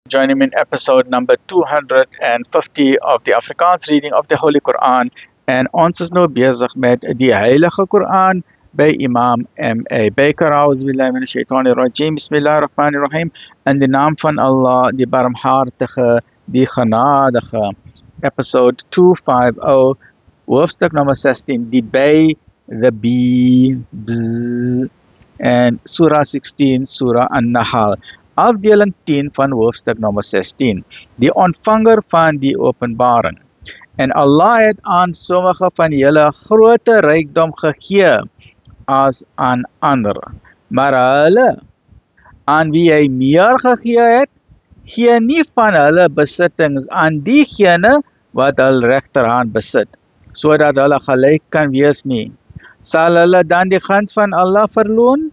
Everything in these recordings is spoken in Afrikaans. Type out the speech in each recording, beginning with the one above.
Join him in episode number 250 of the Afrikaans reading of the Holy Quran. En ons is nou bezig met die Heilige Quran bij Imam M.A. Baker. Auzubillahi minash shaitani rajim. Bismillahirrahmanirrahim. In de naam van Allah, die barmhartige, die genadige. Episode 250, hoofdstuk nummer 16, die bij, the bee, bzz, en Surah 16, Surah An-Nahl. Afdeling 10 van hoofdstuk nummer 16, die ontvanger van die openbaring. En Allah het aan sommige van julle grote rykdom gegee as aan ander. Maar hulle, aan wie hy meer gegee het, gee nie van hulle besittings aan diegene wat hul regterhand besit, sodat hulle gelyk kan wees nie. Sal hulle dan die guns van Allah verloon?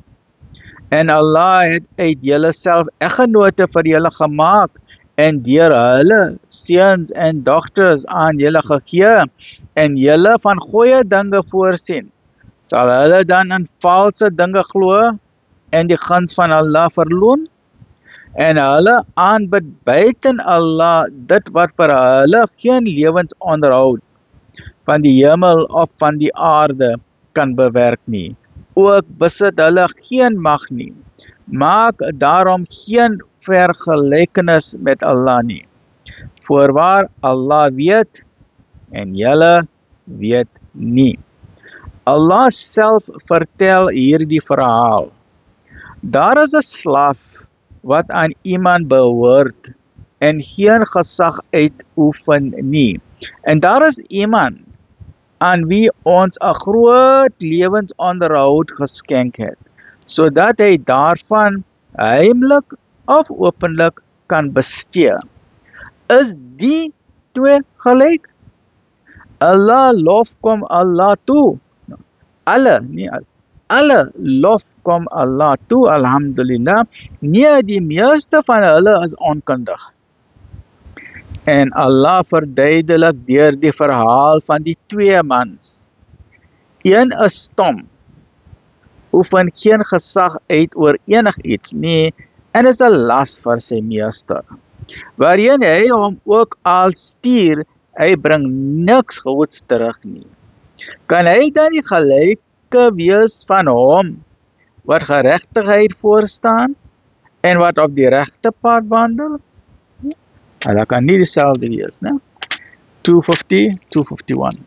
En Allah het uit julle self eggenote vir julle gemaak en deur hulle seuns en dogters aan julle gegee en julle van goeie dinge voorsien. Sal hulle dan in valse dinge glo en die guns van Allah verloon? En hulle aanbid buiten Allah dit wat vir hulle geen lewensonderhoud van die hemel of van die aarde kan bewerk nie. Ook besit hulle geen mag nie. Maak daarom geen vergelykenis met Allah nie. Voorwaar Allah weet en julle weet nie. Allah self vertel hierdie verhaal. Daar is 'n slaaf wat aan iemand behoort en geen gesag uitoefen nie. En daar is iemand aan wie ons 'n groot lewensonderhoud geskenk het, sodat hy daarvan heimlik of openlik kan bestee. Is die twee gelyk? Allah lof kom Allah toe. Alle lof kom Allah toe, alhamdulillah. Nee, die meeste van hulle is onkundig. En Allah verduidelik deur die verhaal van die twee mans. Een is stom, oefen geen gesag uit oor enigiets nie en is 'n las vir sy meester. Waarin hy hom ook al stuur, hy bring niks goeds terug nie. Kan hy dan nie gelyke wees van hom wat geregtigheid voorstaan en wat op die regte pad wandel? Hulle kan nie dieselfde wees, né? 250, 251.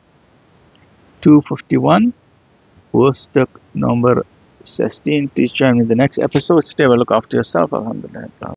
251, hoofstuk number 16. Please join me in the next episode. Stay well, look after yourself. Alhamdulillah.